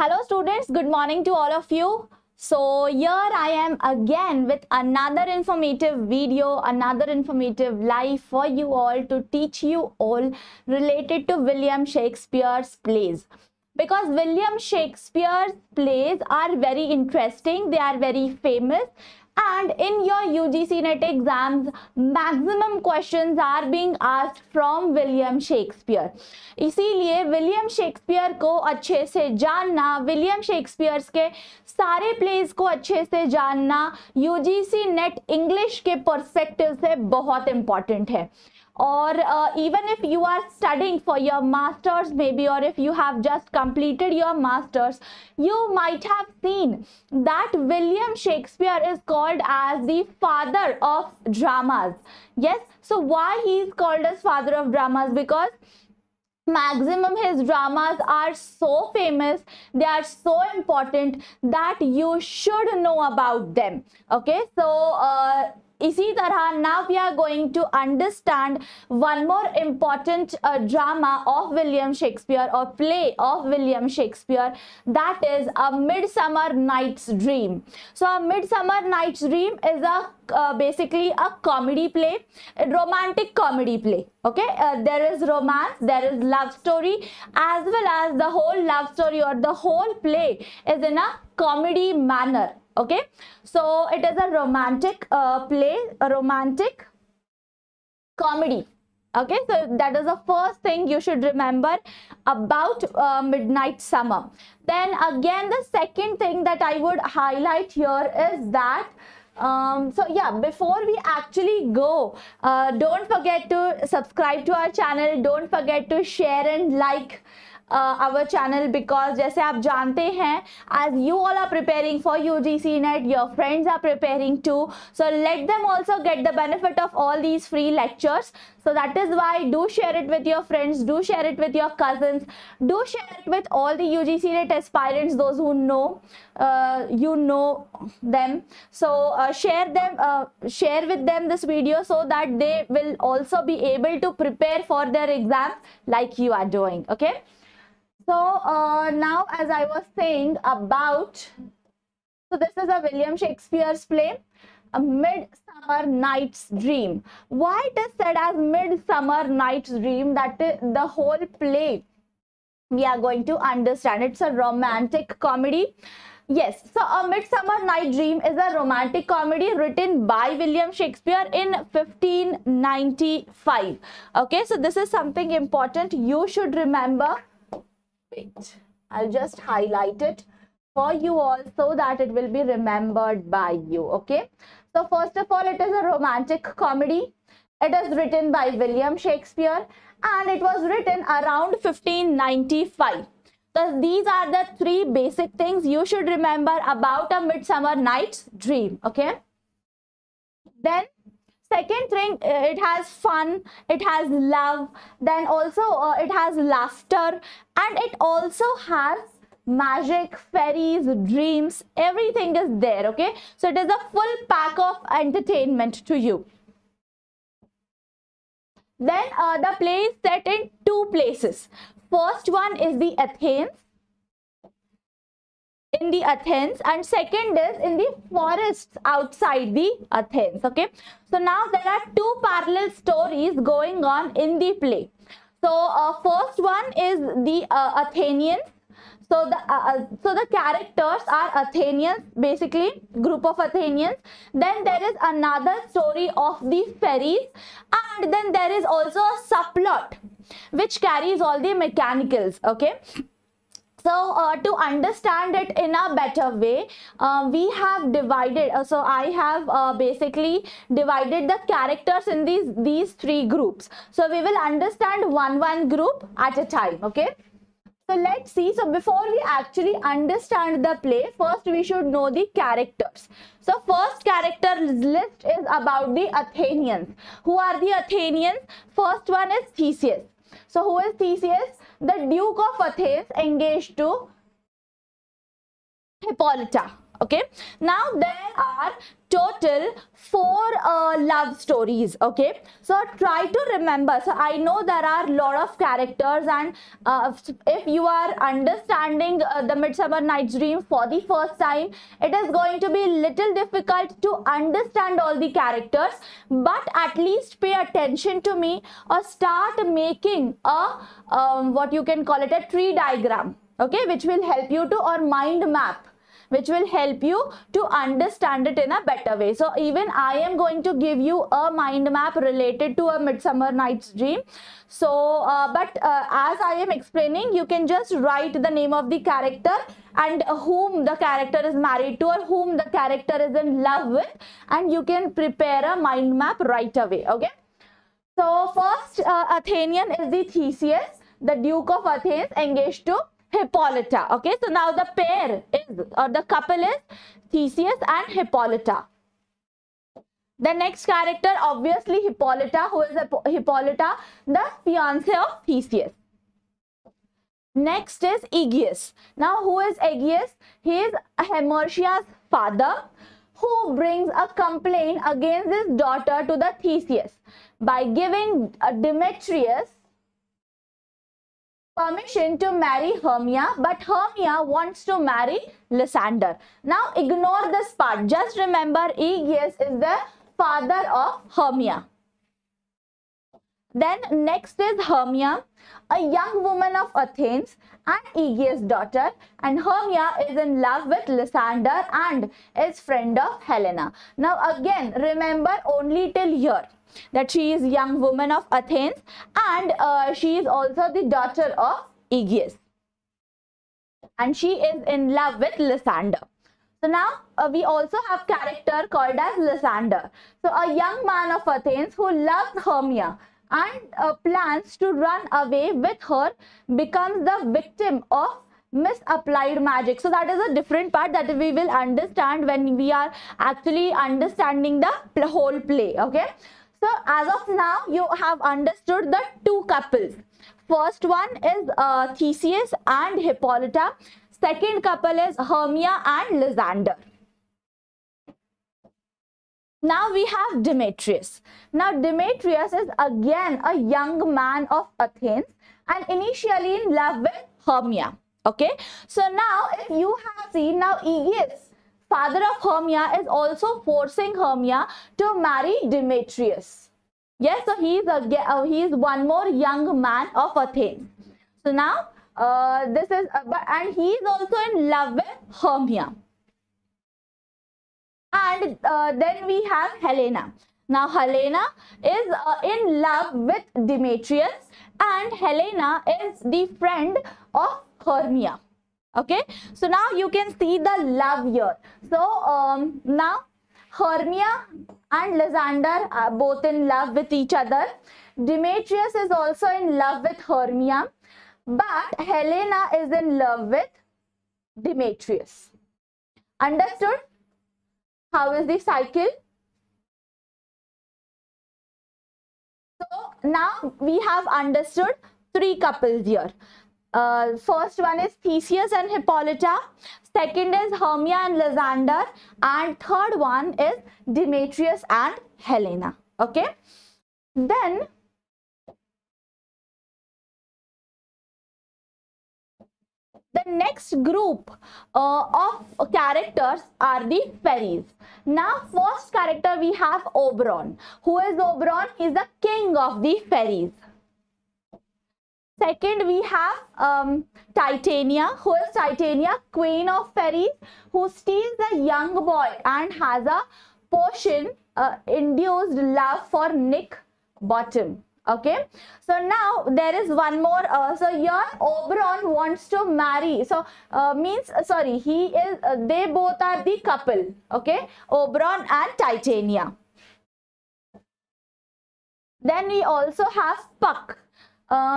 Hello students, good morning to all of you. So here I am again with another informative video, another informative live for you all to teach you all related to William Shakespeare's plays. Because William Shakespeare's plays are very interesting, they are very famous, and in your UGC NET exams maximum questions are being asked from William Shakespeare. इसीलिए William Shakespeare को अच्छे से जानना, William Shakespeare के सारे place को अच्छे से जानना UGC NET इंग्लिश के पर्सपेक्टिव से बहुत इंपॉर्टेंट है. Or even if you are studying for your masters maybe, or if you have just completed your masters, you might have seen that William Shakespeare is called as the father of dramas. Yes, so why he is called as father of dramas? Because maximum his dramas are so famous, they are so important that you should know about them. Okay, so इसी तरह now we are going to understand one more important drama of William Shakespeare or play of William Shakespeare, that is A Midsummer Night's Dream. So A Midsummer Night's Dream is a basically a comedy play, a romantic comedy play. Okay, there is romance, there is love story, as well as the whole love story or the whole play is in a comedy manner. Okay, so it is a romantic play, a romantic comedy. Okay, so that is the first thing you should remember about Midnight Summer. Then again, the second thing that I would highlight here is that so yeah, before we actually go, don't forget to subscribe to our channel, don't forget to share and like our channel, because जैसे आप जानते हैं, as you all are preparing for UGC NET, your friends are preparing too, so let them also get the benefit of all these free lectures. So that is why do share it with your friends, do share it with your cousins, do share it with all the UGC NET aspirants, those who know you know them. So share with them this video so that they will also be able to prepare for their exams like you are doing. Okay, so now as I was saying about, so this is a William Shakespeare's play, A Midsummer Night's Dream. Why it is said as Midsummer Night's Dream? That is the whole play we are going to understand. It's a romantic comedy. Yes, so A Midsummer Night's Dream is a romantic comedy written by William Shakespeare in 1595. Okay, so this is something important you should remember. Wait, I'll just highlight it for you all so that it will be remembered by you. Okay, so first of all, it is a romantic comedy. It is written by William Shakespeare and it was written around 1595. So these are the three basic things you should remember about A Midsummer Night's Dream. Okay, then second thing, it has fun, it has love, then also it has laughter, and it also has magic, fairies, dreams, everything is there. Okay, so it is a full pack of entertainment to you. Then the play is set in two places. First one is the Athens, and second is in the forests outside the Athens. Okay, so now there are two parallel stories going on in the play. So first one is the Athenians. So the characters are Athenians, basically group of Athenians. Then there is another story of the fairies, and then there is also a subplot which carries all the mechanicals. Okay, so to understand it in a better way, we have divided, so I have basically divided the characters in these three groups. So we will understand one group at a time. Okay, so let's see. So before we actually understand the play, first we should know the characters. So first character list is about the Athenians. Who are the Athenians? First one is Theseus. So who is Theseus? The Duke of Athens engaged to Hippolyta. Okay, now there are total 4 love stories. Okay, so try to remember. So I know there are a lot of characters, and if you are understanding the Midsummer Night's Dream for the first time, it is going to be little difficult to understand all the characters, but at least pay attention to me or start making a what you can call it, a tree diagram, okay, which will help you to, or mind map, which will help you to understand it in a better way. So even I am going to give you a mind map related to a Midsummer Night's Dream. So as I am explaining, you can just write the name of the character and whom the character is married to or whom the character is in love with, and you can prepare a mind map right away. Okay, so first Athenian is the Theseus, the Duke of Athens, engaged to Hippolyta. Okay, so now the pair is, or the couple is Theseus and Hippolyta. The next character, obviously Hippolyta. Who is Hippolyta? The fiancée of Theseus. Next is Aegeus. Now who is Aegeus? He is Hermocia's father, who brings a complaint against his daughter to the Theseus by giving Demetrius permission to marry Hermia, but Hermia wants to marry Lysander. Now ignore this part, just remember Aegeus is the father of Hermia. Then next is Hermia, a young woman of Athens and Aegeus' daughter, and Hermia is in love with Lysander and is friend of Helena. Now again remember only till here that she is young woman of Athens and she is also the daughter of Aegeus, and she is in love with Lysander. So now we also have character called as Lysander. So a young man of Athens who loves Hermia and plans to run away with her becomes the victim of misapplied magic. So that is a different part that we will understand when we are actually understanding the whole play. Okay, so as of now you have understood the 2 couples. First one is Theseus and Hippolyta. Second couple is Hermia and Lysander. Now we have Demetrius. Now Demetrius is again a young man of Athens and initially in love with Hermia. Okay, so now if you have seen, now Aegeus, father of Hermia, is also forcing Hermia to marry Demetrius. Yes, so he is one more young man of Athens. So now this is and he is also in love with Hermia. And then we have Helena. Now Helena is in love with Demetrius, and Helena is the friend of Hermia. Okay, so now you can see the love here. So now Hermia and Lysander are both in love with each other. Demetrius is also in love with Hermia, but Helena is in love with Demetrius. Understood? How is the cycle? So now we have understood 3 couples here. First one is Theseus and Hippolyta, second is Hermia and Lysander, and third one is Demetrius and Helena. Okay, then the next group of characters are the fairies. Now first character we have Oberon. Who is Oberon? He is the king of the fairies. Second, we have Titania. Who is Titania? Queen of fairies, who steals a young boy and has a potion induced love for Nick Bottom. Okay, so now there is one more. So here Oberon wants to marry. So he is. They both are the couple. Okay, Oberon and Titania. Then we also have Puck.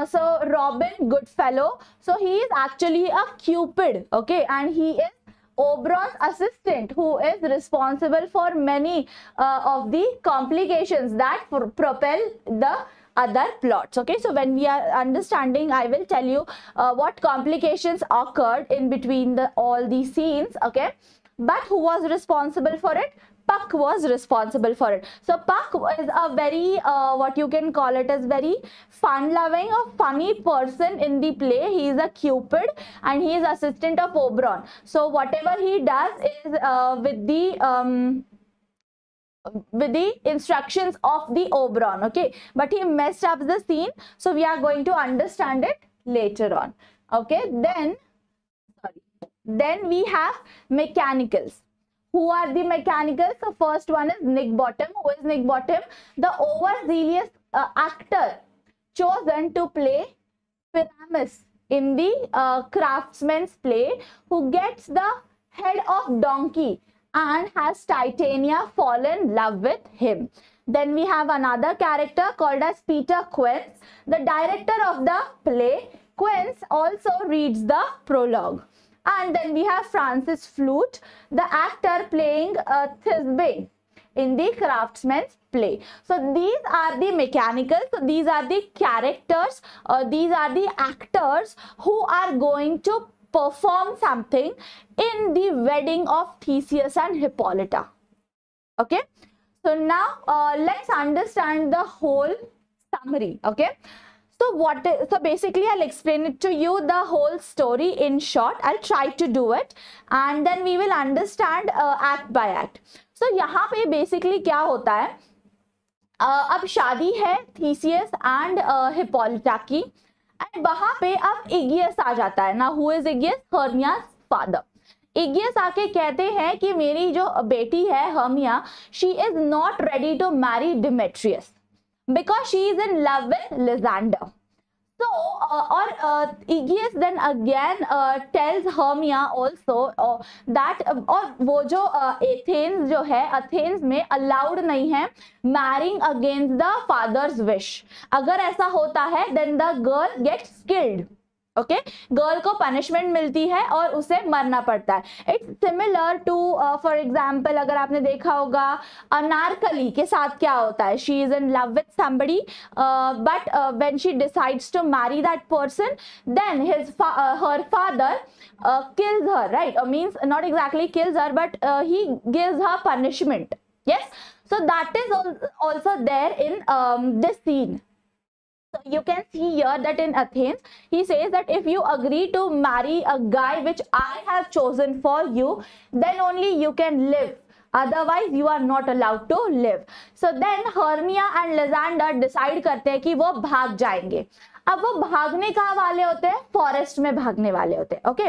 So Robin Goodfellow. So he is actually a Cupid. Okay, and he is Oberon's assistant, who is responsible for many of the complications that propel the other plots. Okay, so when we are understanding, I will tell you what complications occurred in between all these scenes. Okay, but who was responsible for it? Puck was responsible for it. So Puck is a very what you can call it as very fun-loving or funny person in the play. He is a Cupid and he is assistant of Oberon. So whatever he does is with the instructions of the Oberon, okay, but he messed up the scene, so we are going to understand it later on. Okay, then we have mechanicals. Who are the mechanicals? So first one is Nick Bottom. Who is Nick Bottom? The overzealous actor chosen to play Pyramus in the Craftsman's play, who gets the head of donkey and has Titania fall in love with him. Then we have another character called as Peter Quince, the director of the play. Quince also reads the prologue. And then we have Francis Flute, the actor playing Thisbe in the Craftsman's play. So these are the mechanicals. So these are the characters, these are the actors who are going to perform something in the wedding of Theseus and Hippolyta. Okay, so now let's understand the whole summary. Okay, so basically I'll explain it to you, the whole story in short. I'll try to do it and then we will understand act by act. So यहाँ पे basically क्या होता है, अब शादी है Theseus and Hippolyta की, and वहां पे अब Aegeus आ जाता है ना. Who is Aegeus? Hermia's father. Aegeus आके कहते हैं कि मेरी जो बेटी है Hermia, she is not ready to marry Demetrius because she is in love with Lysander. So Aegeus then again tells Hermia also that और वो जो Athens जो है, Athens में allowed नहीं है marrying against the father's wish. अगर ऐसा होता है then the girl gets killed. Okay, girl को पनिशमेंट मिलती है और उसे मरना पड़ता है. It's similar to for example अगर आपने देखा होगा अनारकली के साथ क्या होता है, she is in love with somebody but when she decides to marry that person then her father kills her, right? Means not exactly kills her, but he gives her punishment. Yes, so that is also there in this scene. So you can see here that in Athens, he says that if you agree to marry a guy which I have chosen for you, then only you can live. Otherwise, you are not allowed to live. So then Hermia and Lysander decide करते हैं कि वो भाग जाएंगे. अब वो भागने कहाँ वाले होते हैं? फॉरेस्ट में भागने वाले होते हैं. ओके,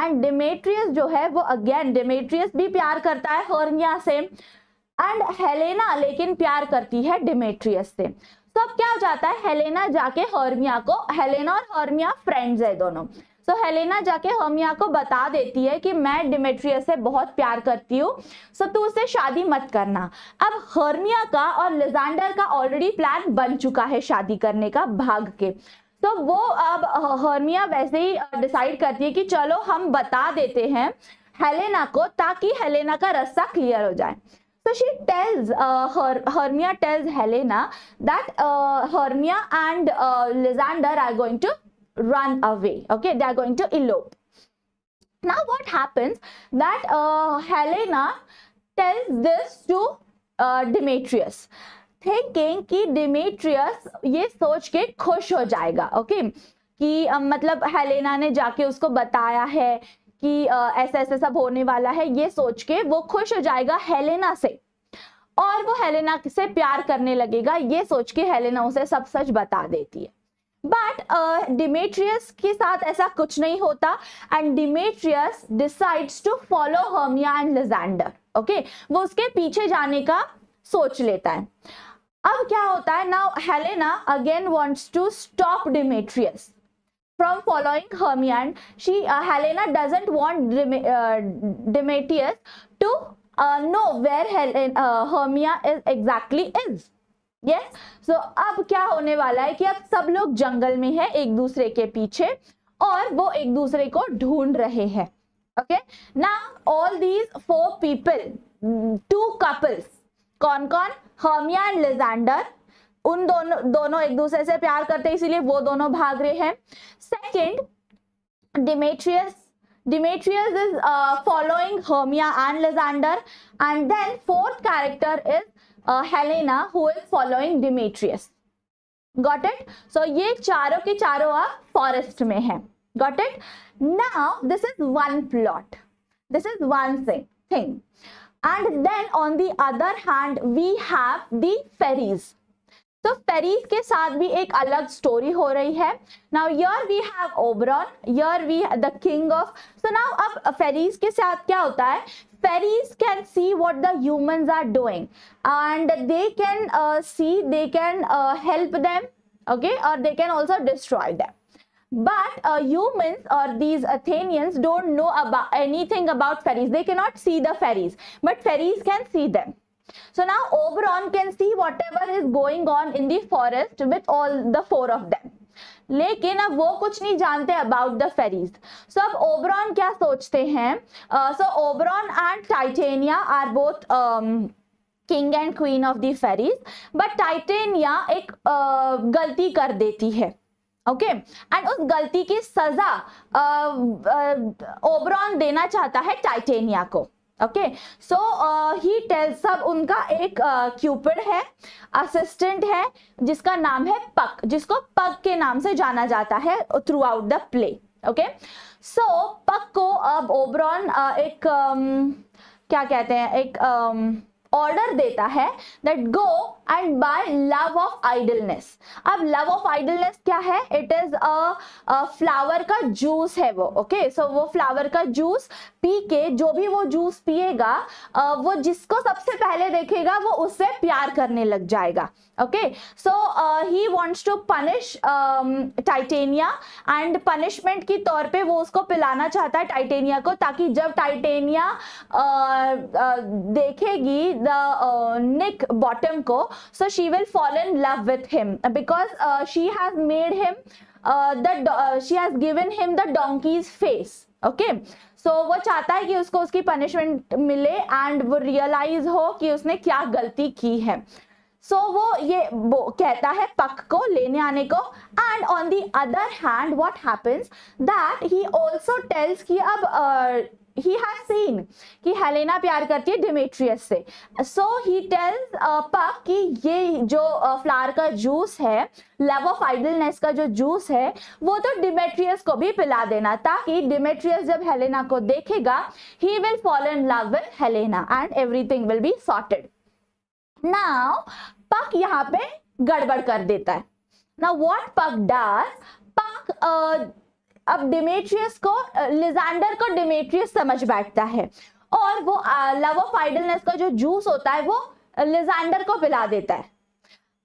एंड डिमेट्रियस जो है वो अगेन डिमेट्रियस भी प्यार करता है हर्मिया से, एंड हेलेना लेकिन प्यार करती है डिमेट्रियस से. तो अब क्या हो जाता है, हेलेना जाके हर्मिया को, हेलेना और हर्मिया फ्रेंड्स है दोनों, तो हेलेना जाके हर्मिया को बता देती है कि मैं डिमेट्रियस से बहुत प्यार करती हूँ, सो तू उससे शादी मत करना. अब हर्मिया का और लिजेंडर का ऑलरेडी प्लान बन चुका है शादी करने का भाग के. तो वो अब हर्मिया वैसे ही डिसाइड करती है कि चलो हम बता देते हैं हेलेना को ताकि हेलेना का रास्ता क्लियर हो जाए. So she tells, Hermia tells Helena that Hermia and Lysander are going to run away. Okay, they are going to elope. Now what happens that Helena tells this to Demetrius, thinking कि Demetrius ये सोच के खुश हो जाएगा. Okay, कि मतलब Helena ने जाके उसको बताया है कि ऐसा ऐसा सब होने वाला है, ये सोच के वो खुश हो जाएगा हेलेना से और वो हेलेना से प्यार करने लगेगा. ये सोच के हेलेना उसे सब सच बता देती है. बट डिमेट्रियस के साथ ऐसा कुछ नहीं होता and Demetrius decides to follow Hermia and Lysander. Okay, वो उसके पीछे जाने का सोच लेता है. अब क्या होता है, now Helena again wants to stop Demetrius from following Hermia, and Helena doesn't want Demetrius to know where Hermia is exactly is. Yes, so अब क्या होने वाला है कि अब सब लोग जंगल में है एक दूसरे के पीछे और वो एक दूसरे को ढूंढ रहे हैं. Okay, now all these four people, two couples, कौन कौन? Hermia and Lysander, उन दोनों एक दूसरे से प्यार करते हैं इसीलिए वो दोनों भाग रहे हैं. Second, Demetrious Demetrius is following Hermia and Lysander, and then fourth character is Helena, who is following Demetrius. Got it? So ये चारों के चारों आप फॉरेस्ट में हैं. Got it? Now this is one plot. This is one thing. And then on the other hand we have the fairies. तो fairies के साथ भी एक अलग स्टोरी हो रही है. Now here we have Oberon, here we the king of. So now अब फेरीज के साथ क्या होता है, fairies can see what the humans are doing and they can see, they can help them, okay, or they can also destroy them. But humans or these Athenians don't know about anything about fairies. They cannot see the fairies, but fairies can see them. So now Oberon can see whatever is going on in the forest with all the four of them. लेकिन अब वो कुछ नहीं जानते about the fairies. सो अब ओबरॉन क्या सोचते हैं, so Oberon and Titania are both king and queen of the fairies, but Titania एक गलती कर देती है, ओके, एंड उस गलती की सजा ओबरॉन देना चाहता है टाइटेनिया को. ओके, सो ही टेल्स, सब उनका एक क्यूपिड है, असिस्टेंट है जिसका नाम है पक, जिसको पक के नाम से जाना जाता है throughout the play. Okay, so Puck को अब ओबरॉन एक क्या कहते हैं, एक ऑर्डर देता है that go and buy love of idleness. अब लव ऑफ आइडलनेस क्या है, इट इज अ फ्लावर का जूस है वो. ओके, सो वो फ्लावर का जूस पी के, जो भी वो जूस पिएगा वो जिसको सबसे पहले देखेगा वो उससे प्यार करने लग जाएगा. Okay, so he wants to punish Titania and punishment की तौर पे वो उसको पिलाना चाहता है टाइटेनिया को, ताकि जब टाइटेनिया देखेगी द निक बॉटम को, so she will fall in love with him because she has made him she has given him the donkey's face. Okay, so वो चाहता है कि उसको उसकी पनिशमेंट मिले एंड वो रियलाइज हो कि उसने क्या गलती की है. सो वो ये कहता है पक को लेने आने को. And on the other hand what happens that he also tales कि अब he has seen कि हेलेना प्यार करती है डिमेट्रियस से. सो ही टेल्स पक कि ये जो फ्लावर का जूस है, लव ऑफ आइडलनेस का जो जूस है, वो तो डिमेट्रियस को भी पिला देना, ताकि डिमेट्रियस जब हेलेना को देखेगा he will fall in love with Helena and everything will be sorted. Now पक यहाँ पे गड़बड़ कर देता है. Now what पक does, पक अब डिमेट्रियस को, लिजेंडर को डिमेट्रियस समझ बैठता है और वो लव ऑफ आइडलनेस का जो जूस होता है वो लिजेंडर को पिला देता है.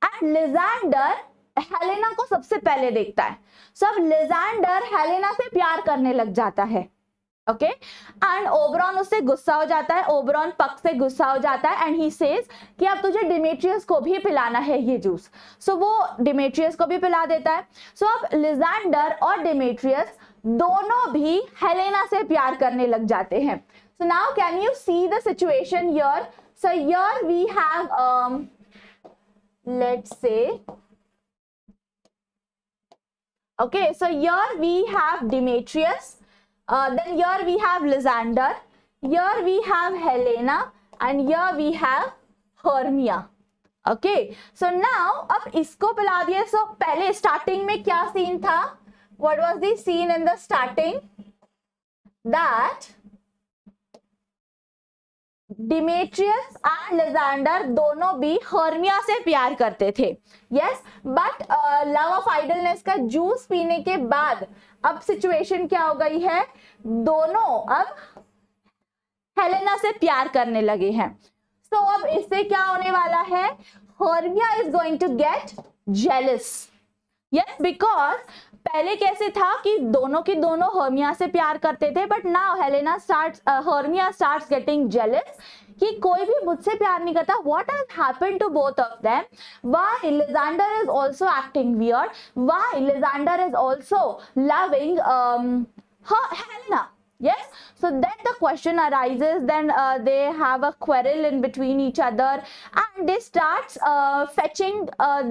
एंड लिजेंडर हेलेना को सबसे पहले देखता है. सो अब लिजेंडर हेलेना से प्यार करने लग जाता है. ओके, एंड ओबरॉन उससे गुस्सा हो जाता है, ओबरॉन पक से गुस्सा हो जाता है एंड ही सेज कि अब तुझे डिमेट्रियस को भी पिलाना है ये जूस. सो वो डिमेट्रियस को भी पिला देता है. सो अब लिजेंडर और डिमेट्रियस दोनों भी हेलेना से प्यार करने लग जाते हैं. So now can you see the situation here. So here we have let's say, okay, so here we have Demetrius, then here we have Lysander, here we have Helena, and here we have Hermia. Okay, so now अब इसको पिला दिया. So पहले starting में क्या scene था, what was the scene in the starting, that Demetrius and Lysander दोनों भी हर्मिया से प्यार करते थे. Yes, but love of idleness का जूस पीने के बाद अब सिचुएशन क्या हो गई है, दोनों अब हेलेना से प्यार करने लगे हैं. सो अब इससे क्या होने वाला है, Hermia is going to get jealous. Yes, because पहले कैसे था कि दोनों के दोनों हर्मिया से प्यार करते थे, but now Helena Hermia starts getting jealous कि कोई भी मुझसे प्यार नहीं करता. What has happened to both of them, why Lysander is also acting weird, why Lysander is also loving Helena. Yes, so then the question arises, then they have a quarrel in between each other and they starts fetching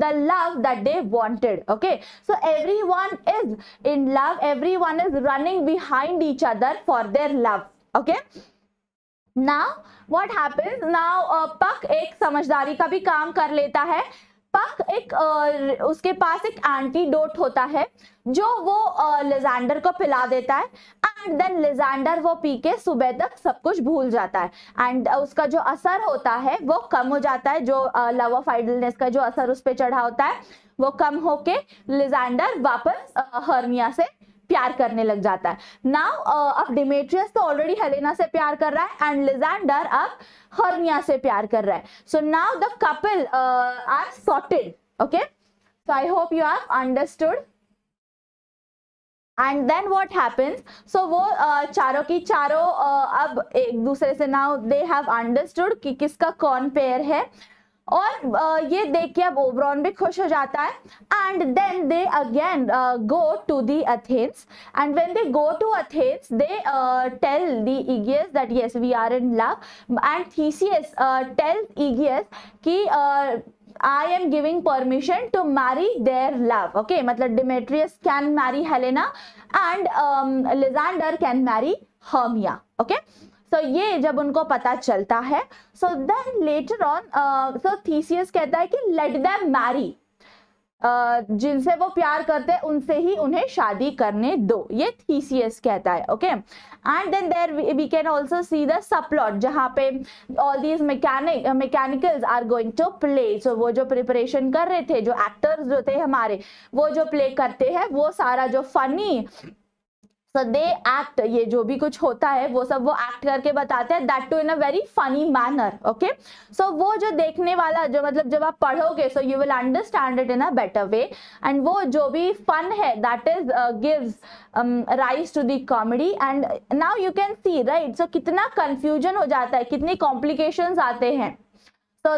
the love that they wanted. Okay, so everyone is in love, everyone is running behind each other for their love. Okay, now what happens, now पक एक समझदारी का भी काम कर लेता है। पक एक उसके पास एक एंटीडोट होता है जो वो लिजेंडर को पिला देता है एंड देन लिजेंडर वो पी के सुबह तक सब कुछ भूल जाता है एंड उसका जो असर होता है वो कम हो जाता है, जो लव ऑफ आइडलनेस का जो असर उस पर चढ़ा होता है वो कम होके लिजेंडर वापस हर्निया से प्यार करने लग जाता है। नाउ अब डिमेट्रियस तो ऑलरेडी हेलेना से प्यार कर रहा है एंड लिजेंडर अब हर्निया से प्यार कर रहा है। So now the couple are sorted. Okay, so I hope you have understood. And then what happens, so वो चारों की चारों अब एक दूसरे से नाउ दे हैव अंडरस्टूड कि किसका कौन पेयर है और ये देख के अब ओबरॉन भी खुश हो जाता है and then they again go to the Athens and when they go to Athens they tell the Egeus that yes we are in love and Theseus tells Egeus कि I am giving permission to marry their love. Okay, मतलब Demetrius can marry Helena and Lysander can marry Hermia. Okay, so ये जब उनको पता चलता है, so then later on, so Theseus कहता है कि let them marry. जिनसे वो प्यार करते हैं उनसे ही उन्हें शादी करने दो, ये थीसियस कहता है। Okay, and then there we can also see the subplot जहाँ पे all these mechanicals are going to play. So वो जो प्रिपरेशन कर रहे थे, जो एक्टर्स जो थे हमारे, वो जो प्ले करते हैं वो सारा जो फनी सो दे एक्ट, ये जो भी कुछ होता है वो सब वो एक्ट करके बताते हैं, that too in a very funny manner. Okay, so वो जो देखने वाला जो मतलब जब आप पढ़ोगे so you will understand it in a better way and वो जो भी फन है that is gives rise to the comedy and now you can see right. So कितना कंफ्यूजन हो जाता है, कितनी कॉम्प्लिकेशंस आते हैं। So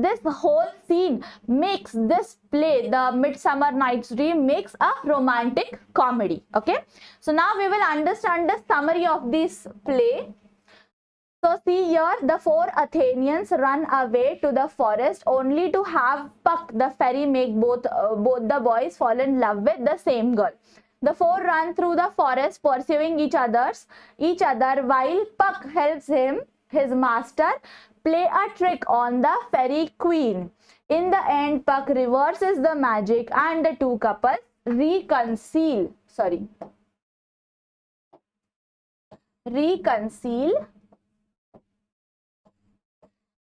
this whole scene makes this play, the Midsummer Night's Dream, makes a romantic comedy. Okay, so now we will understand the summary of this play. So see here, the four Athenians run away to the forest only to have Puck the fairy make both the boys fall in love with the same girl. The four run through the forest pursuing each other while Puck helps his master play a trick on the fairy queen. In the end, Puck reverses the magic and the two couples reconcile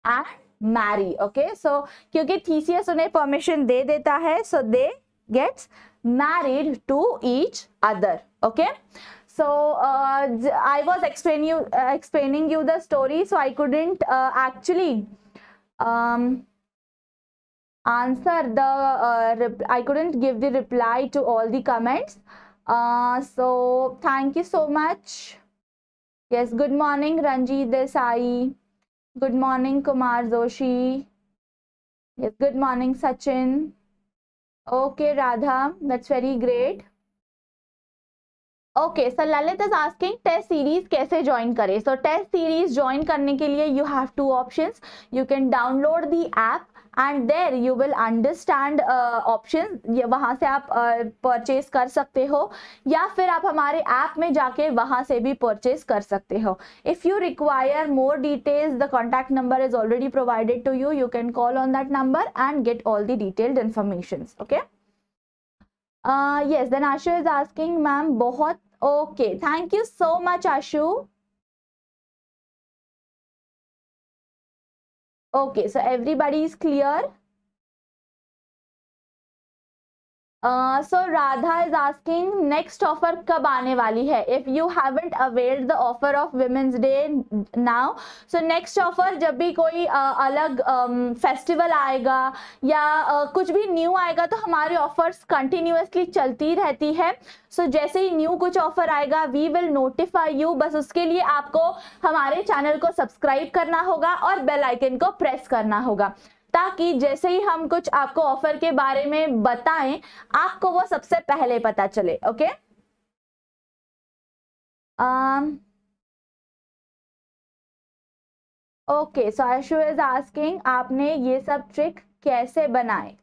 and marry. Okay, so क्योंकि Theseus उन्हें permission दे देता है, so they gets married to each other. Okay, so I was explaining you the story, so I couldn't actually answer the I couldn't give the reply to all the comments. So thank you so much. Yes, good morning Ranjit Desai, good morning Kumar Joshi, yes, good morning Sachin. Okay Radha, that's very great. Okay, so Lalit is asking test series कैसे join करें। So test series join करने के लिए you have two options. You can download the app and there you will understand option, वहाँ से आप purchase कर सकते हो या फिर आप हमारे ऐप में जाके वहाँ से भी परचेज कर सकते हो। If you require more details the contact number is already provided to you, you can call on that number and get all the detailed information. Okay, yes, then Ashu is asking ma'am बहुत okay, thank you so much Ashu. Okay, so everybody is clear. So Radha is asking next offer कब आने वाली है। If you haven't availed the offer of Women's Day now, so next offer जब भी कोई अलग festival आएगा या कुछ भी न्यू आएगा तो हमारे ऑफर्स कंटिन्यूसली चलती रहती है। सो जैसे ही न्यू कुछ ऑफर आएगा वी विल नोटिफाई यू। बस उसके लिए आपको हमारे चैनल को सब्सक्राइब करना होगा और बेल आइकन को प्रेस करना होगा ताकि जैसे ही हम कुछ आपको ऑफर के बारे में बताएं आपको वो सबसे पहले पता चले। Okay, okay, so Ashu is asking आपने ये सब ट्रिक कैसे बनाए?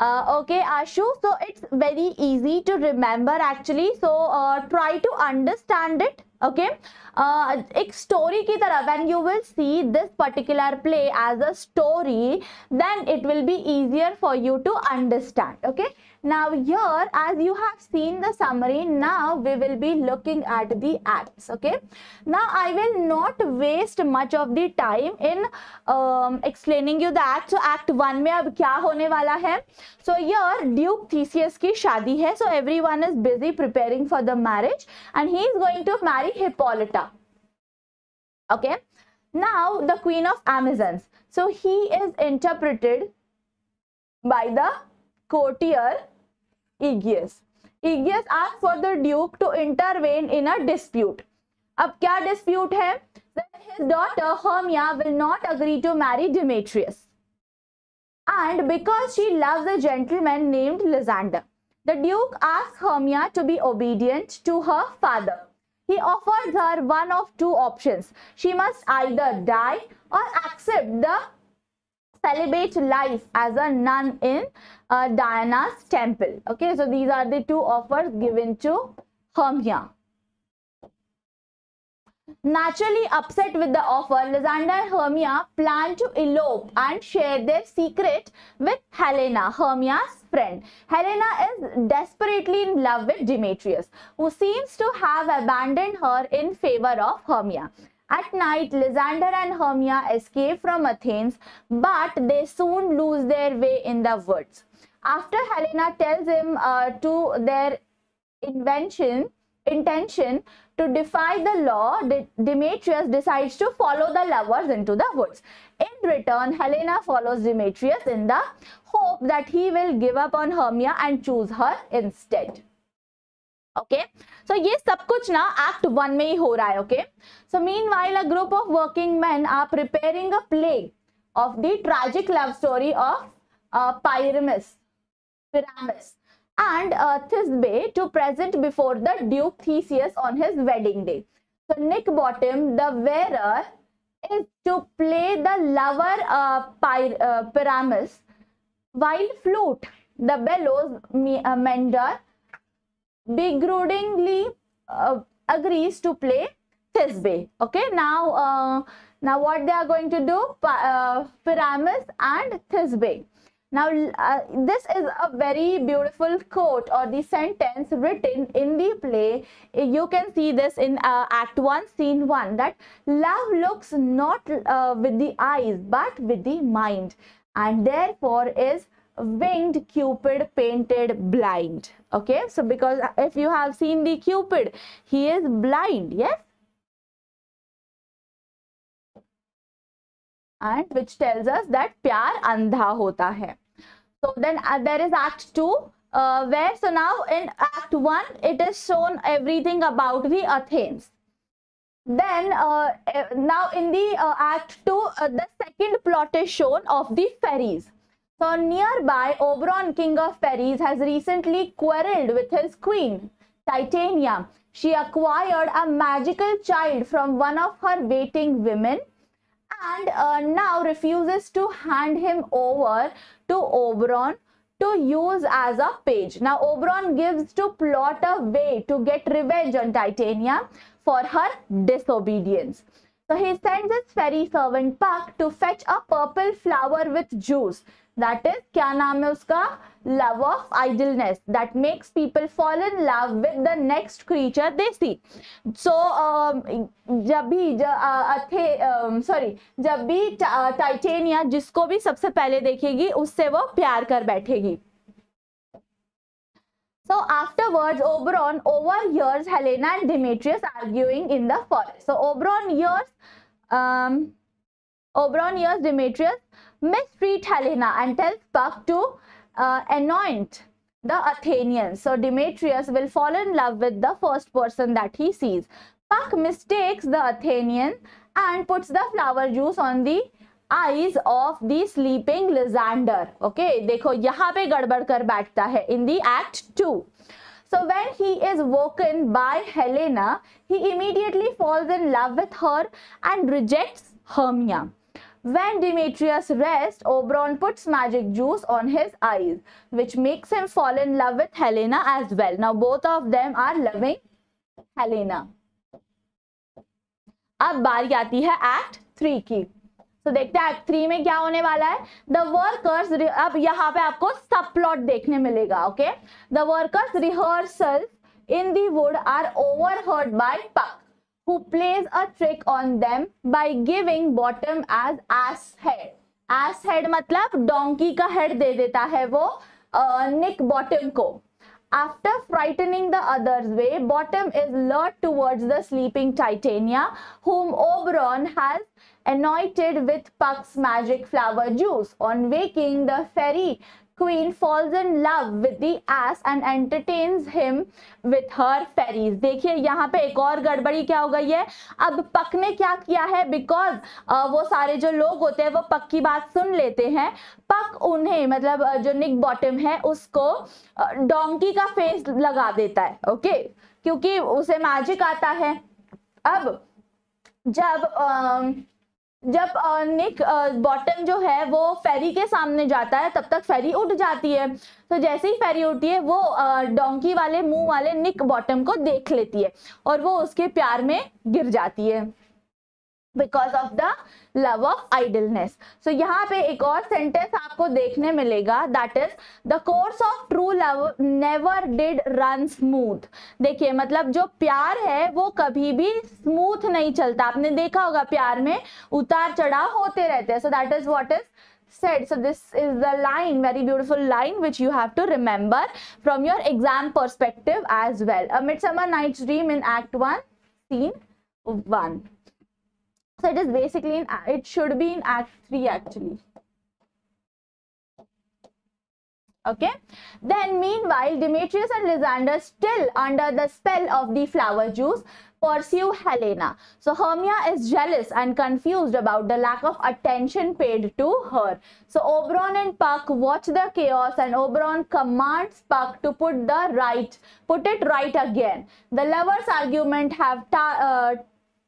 Okay, Ashu, so it's very easy to remember actually, so try to understand it. Okay, एक story की तरह, when you will see this particular play as a story, then it will be easier for you to understand. Okay, now here, as you have seen the summary, now we will be looking at the acts. Okay, now I will not waste much of the time in explaining you the act. So act 1 में अब क्या होने वाला है? So here Duke Theseus की शादी है, so everyone is busy preparing for the marriage and he is going to marry Hippolyta. Okay, now the Queen of Amazons, so he is interpreted by the courtier Aegeus. Aegeus asked for the Duke to intervene in a dispute. अब क्या dispute है? That his daughter Hermia will not agree to marry Demetrius. And because she loves a gentleman named Lysander, the Duke asks Hermia to be obedient to her father. He offers her one of two options. She must either die or accept the celibate life as a nun in Diana's temple. Okay, so these are the two offers given to Hermia. Naturally upset with the offer, Lysander and Hermia plan to elope and share their secret with Helena, Hermia's friend. Helena is desperately in love with Demetrius, who seems to have abandoned her in favor of Hermia. At night, Lysander and Hermia escape from Athens, but they soon lose their way in the woods. After Helena tells him to their intention to defy the law, Demetrius decides to follow the lovers into the woods. In return, Helena follows Demetrius in the hope that he will give up on Hermia and choose her instead. Okay, so ये सब कुछ ना Act 1 में ही हो रहा है. Okay, so meanwhile a group of working men are preparing a play of the tragic love story of Pyramus and Thisbe to present before the Duke Theseus on his wedding day. So Nick Bottom, the wearer, is to play the lover Pyramus, while Flute, the bellows mender, begrudgingly agrees to play Thisbe. Okay, now what they are going to do? Pyramus and Thisbe. Now, this is a very beautiful quote or the sentence written in the play. You can see this in Act 1, Scene 1, that love looks not with the eyes but with the mind, and therefore is winged Cupid painted blind. Okay, so because if you have seen the Cupid, he is blind, yes? And which tells us that प्यार अंधा होता है. So then there is Act 2 where, so now in Act 1 it is shown everything about the Athens. Then now in the Act 2 the second plot is shown of the fairies. So nearby, Oberon, king of fairies, has recently quarreled with his queen Titania. She acquired a magical child from one of her waiting women and now refuses to hand him over to Oberon to use as a page. Now Oberon gives to plot a way to get revenge on Titania for her disobedience. So he sends his fairy servant Puck to fetch a purple flower with juice. That is, क्या नाम है उसका? Love of idleness, that makes people fall in love with the next creature they see. So जब भी titania जिसको भी सबसे पहले देखेगी उससे वो प्यार कर बैठेगी. So afterwards, Oberon overhears Helena and Demetrius arguing in the forest. So Oberon hears Demetrius mistreat Helena and tells Puck to anoint the Athenians. So Demetrius will fall in love with the first person that he sees. Puck mistakes the Athenian and puts the flower juice on the eyes of the sleeping Lysander. Okay, देखो यहाँ पे गड़बड़ कर बैठता है in the Act 2. So when he is woken by Helena, he immediately falls in love with her and rejects Hermia. When Demetrius rests, Oberon puts magic juice on his eyes, which makes him fall in love with Helena as well. Now both of them are loving Helena. अब बारी आती है act 3 की. तो देखते हैं act 3 में क्या होने वाला है. द वर्कर्स, अब यहाँ पे आपको सब प्लॉट देखने मिलेगा. Okay, the workers rehearsal in the wood are overheard by Puck, who plays a trick on them by giving Bottom as ass head. Ass head मतलब donkey का head दे देता है वो Nick Bottom को. After frightening the others away, Bottom is lured towards the sleeping Titania, whom Oberon has anointed with Puck's magic flower juice. On waking, the fairy Queen falls in love with the ass and entertains him with her fairies. देखिए यहाँ पे एक और गड़बड़ी क्या हो गई है. अब पक ने क्या किया है, बिकॉज वो सारे जो लोग होते हैं वो पक की बात सुन लेते हैं. पक उन्हें मतलब जो निक बॉटम है उसको डोंकी का फेस लगा देता है. ओके, क्योंकि उसे मैजिक आता है. अब जब निक बॉटम जो है वो फेरी के सामने जाता है, तब तक फेरी उठ जाती है. तो जैसे ही फेरी उठती है वो डोंकी वाले मुंह वाले निक बॉटम को देख लेती है और वो उसके प्यार में गिर जाती है because of the love of idleness. So यहाँ पे एक और सेंटेंस आपको देखने मिलेगा, that is the course of true love never did run smooth. देखिए मतलब जो प्यार है वो कभी भी स्मूथ नहीं चलता. आपने देखा होगा प्यार में उतार चढ़ाव होते रहते हैं. So that is what is said. So this is the line, very beautiful line, which you have to remember from your exam perspective as well. A Midsummer Night's Dream in Act 1, Scene 1. So it is basically it should be in Act 3 actually. Okay. Then meanwhile, Demetrius and Lysander, still under the spell of the flower juice, pursue Helena. So Hermia is jealous and confused about the lack of attention paid to her. So Oberon and Puck watch the chaos, and Oberon commands Puck to put it right again. The lovers' argument have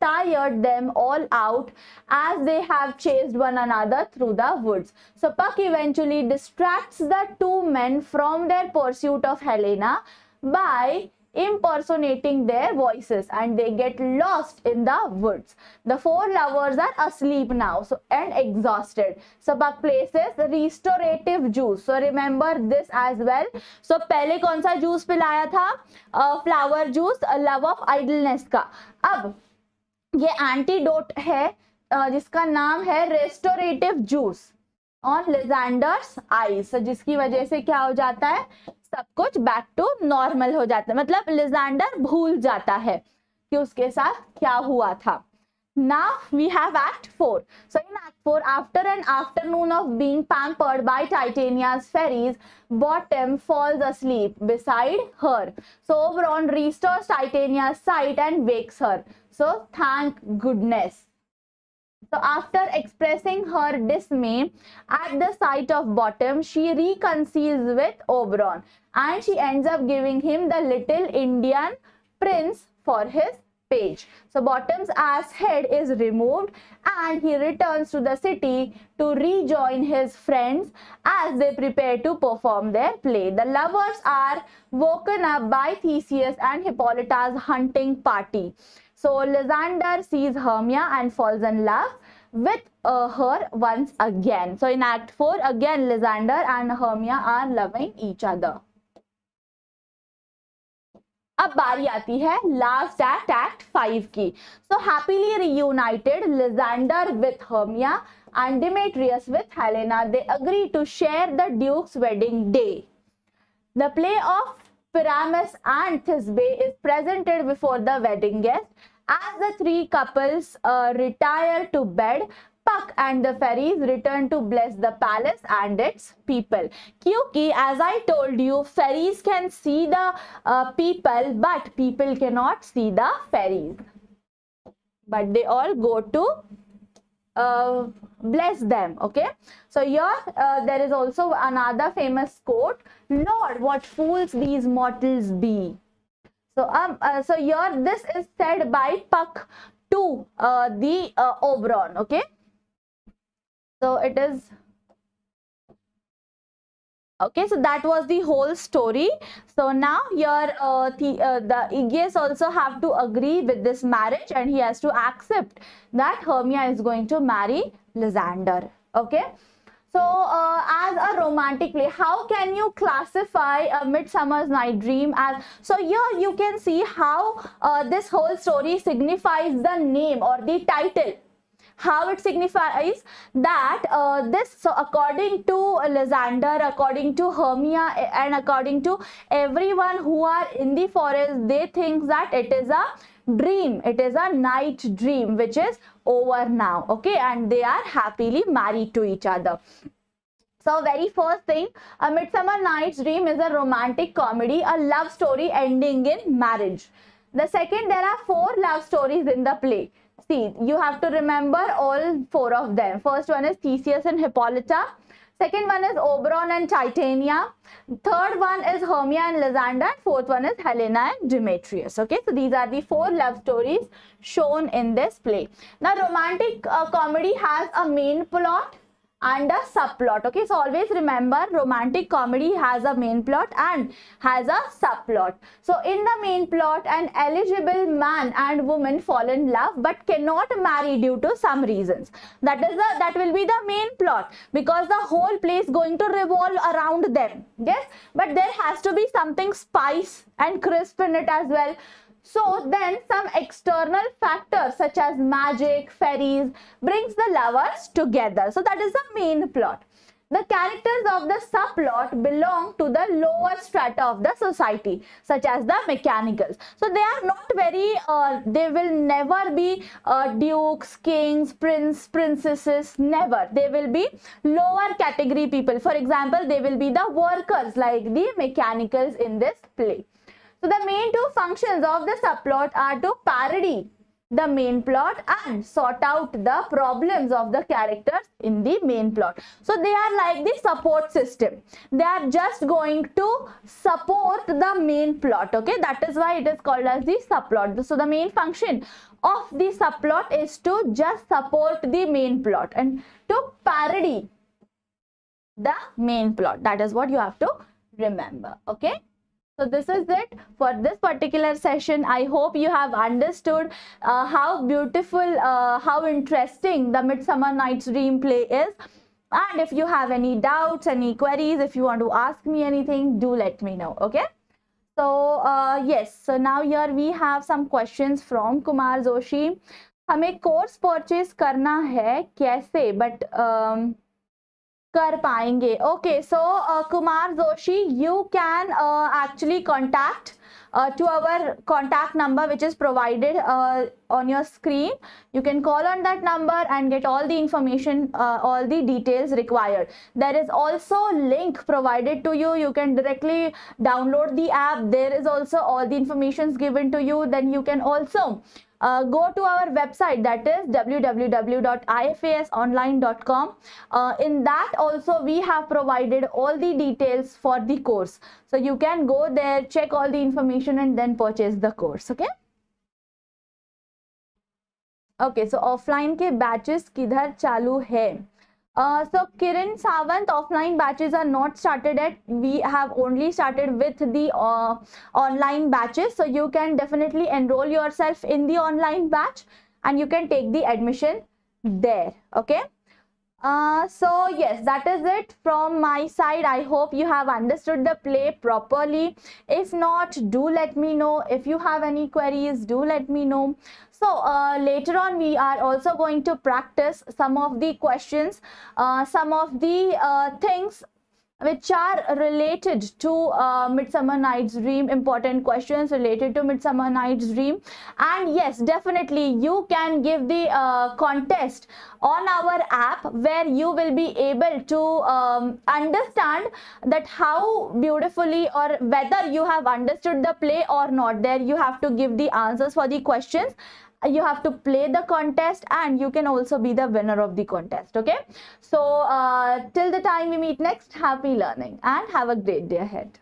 tired them all out as they have chased one another through the woods. So Puck eventually distracts the two men from their pursuit of Helena by impersonating their voices, and they get lost in the woods. The four lovers are asleep now and exhausted. So Puck places restorative juice. So remember this as well. So पहले कौन सा juice पिलाया था? Flower juice, love of idleness का. अब ये antidote है जिसका नाम है रेस्टोरेटिव जूस ऑन लिजेंडर्स आईज, जिसकी वजह से क्या हो जाता है, सब कुछ बैक टू नॉर्मल हो जाता है. मतलब लिजेंडर भूल जाता है कि उसके साथ क्या हुआ था. Now we have Act 4. So in Act 4, after an afternoon of being pampered by Titania's fairies, Bottom falls asleep beside her. So Oberon restores Titania's sight and wakes her. So thank goodness. So after expressing her dismay at the sight of Bottom, she reconciles with Oberon, and she ends up giving him the little Indian prince for his page. So Bottom's ass head is removed and he returns to the city to rejoin his friends as they prepare to perform their play. The lovers are woken up by Theseus and Hippolyta's hunting party. So Lysander sees Hermia and falls in love with her once again. So in Act 4, again Lysander and Hermia are loving each other. अब बारी आती है last act 5 की. So happily reunited, Lysander with Hermia and Demetrius with Helena, they agree to share the Duke's wedding day. The play of Pyramus and Thisbe is presented before the wedding guests. As the three couples retire to bed, Puck and the fairies return to bless the palace and its people. क्योंकि as I told you, fairies can see the people, but people cannot see the fairies. But they all go to bless them. Okay, so here there is also another famous quote, Lord, what fools these mortals be. So here this is said by Puck to the Oberon. Okay, so it is okay. So that was the whole story. So now here the Aegeus also have to agree with this marriage, and he has to accept that Hermia is going to marry Lysander. Okay. So as a romantic play, how can you classify A Midsummer's Night Dream as? So here you can see how this whole story signifies the name or the title. How it signifies that so according to Lysander, according to Hermia, and according to everyone who are in the forest, they think that it is a dream, it is a night dream which is over now. Okay, and they are happily married to each other. So very first thing, A Midsummer Night's Dream is a romantic comedy, a love story ending in marriage. The second, there are 4 love stories in the play. See, you have to remember all 4 of them. First one is Theseus and Hippolyta. Second one is Oberon and Titania. Third one is Hermia and Lysander. Fourth one is Helena and Demetrius. Okay, so these are the 4 love stories shown in this play. Now, romantic comedy has a main plot and a subplot. Okay, so always remember, romantic comedy has a main plot and has a subplot. So in the main plot, an eligible man and woman fall in love but cannot marry due to some reasons. That will be the main plot, because the whole play is going to revolve around them. Yes, but there has to be something spice and crisp in it as well. So then some external factors such as magic, fairies brings the lovers together. So that is the main plot. The characters of the subplot belong to the lower strata of the society, such as the mechanicals. So they are not very, they will never be dukes, kings, princesses, never. They will be lower category people. For example, they will be the workers like the mechanicals in this play. So the main 2 functions of the subplot are to parody the main plot and sort out the problems of the characters in the main plot. So they are like the support system. They are just going to support the main plot. Okay, that is why it is called as the subplot. So the main function of the subplot is to just support the main plot and to parody the main plot. That is what you have to remember. Okay. So this is it for this particular session. I hope you have understood how beautiful, how interesting the Midsummer Night's Dream play is. And if you have any doubts, any queries, if you want to ask me anything, do let me know. Okay. So yes, so now here we have some questions from Kumar Joshi. हमें course purchase करना है कैसे? But कर पाएंगे. Okay, so Kumar Joshi, you can actually contact to our contact number which is provided on your screen. You can call on that number and get all the information, all the details required. There is also link provided to you. You can directly download the app. There is also all the information given to you. Then you can also go to our website, that is www.ifasonline.com. In that also we have provided all the details for the course. So you can go there, check all the information and then purchase the course. Okay. Okay, so offline के batches किधर चालू है? So Kiran Sawant, offline batches are not started yet. We have only started with the online batches. So you can definitely enroll yourself in the online batch and you can take the admission there. Okay. So yes, that is it from my side. I hope you have understood the play properly. If not, do let me know. If you have any queries, do let me know. So later on we are also going to practice some of the questions, some of the things which are related to Midsummer Night's Dream, important questions related to Midsummer Night's Dream. And yes, definitely you can give the contest on our app where you will be able to understand that how beautifully or whether you have understood the play or not. There you have to give the answers for the questions. you have to play the contest, and you can also be the winner of the contest. Okay, so till the time we meet next, happy learning and have a great day ahead.